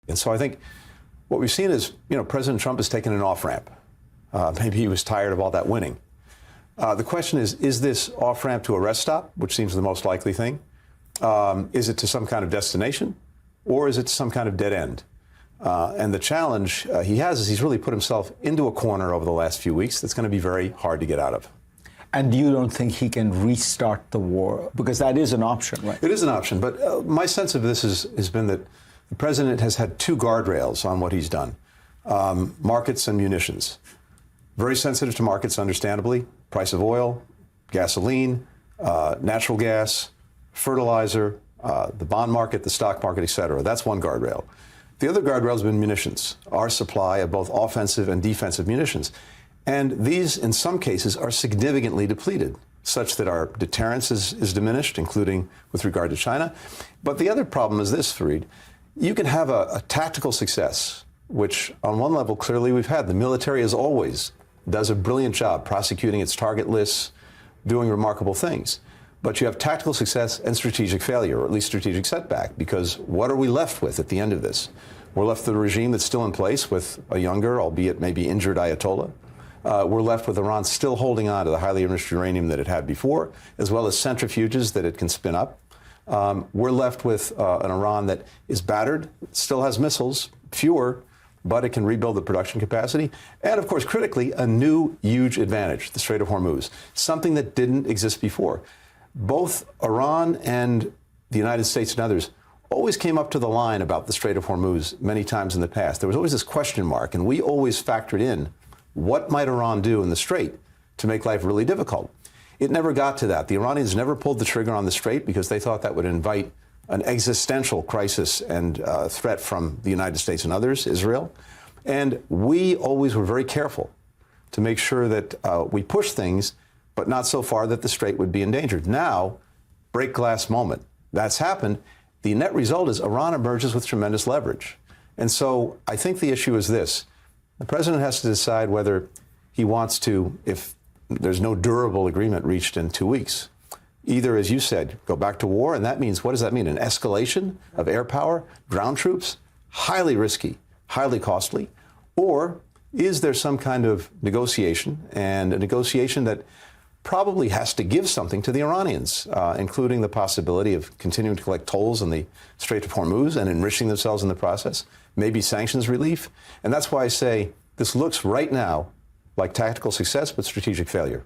And so I think what we've seen is, President Trump has taken an off-ramp. Maybe he was tired of all that winning. The question is this off-ramp to a rest stop, which seems the most likely thing? Is it to some kind of destination, or is it to some kind of dead end? And the challenge he has is he's really put himself into a corner over the last few weeks that's going to be very hard to get out of. And you don't think he can restart the war? Because that is an option, right? It is an option, but my sense of this has been that the president has had two guardrails on what he's done. Markets and munitions. Very sensitive to markets, understandably. Price of oil, gasoline, natural gas, fertilizer, the bond market, the stock market, et cetera. That's one guardrail. The other guardrail has been munitions, our supply of both offensive and defensive munitions. And these, in some cases, are significantly depleted, such that our deterrence is diminished, including with regard to China. But the other problem is this, Fareed. You can have a tactical success, which on one level, clearly we've had. The military, as always, does a brilliant job prosecuting its target lists, doing remarkable things. But you have tactical success and strategic failure, or at least strategic setback, because what are we left with at the end of this? We're left with a regime that's still in place with a younger, albeit maybe injured Ayatollah. We're left with Iran still holding on to the highly enriched uranium that it had before, as well as centrifuges that it can spin up. We're left with an Iran that is battered, still has missiles, fewer, but it can rebuild the production capacity. And, of course, critically, a new huge advantage, the Strait of Hormuz, something that didn't exist before. Both Iran and the United States and others always came up to the line about the Strait of Hormuz many times in the past. There was always this question mark, and we always factored in what might Iran do in the Strait to make life really difficult. It never got to that. The Iranians never pulled the trigger on the Strait because they thought that would invite an existential crisis and threat from the United States and others, Israel. And we always were very careful to make sure that we push things, but not so far that the Strait would be endangered. Now, break glass moment. That's happened. The net result is Iran emerges with tremendous leverage. And so I think the issue is this. The president has to decide whether he wants to, if there's no durable agreement reached in 2 weeks, either, as you said, go back to war, and that means, what does that mean? An escalation of air power, ground troops, highly risky, highly costly, or is there some kind of negotiation, and a negotiation that probably has to give something to the Iranians, including the possibility of continuing to collect tolls in the Strait of Hormuz and enriching themselves in the process, maybe sanctions relief. And that's why I say this looks right now like tactical success, but strategic failure.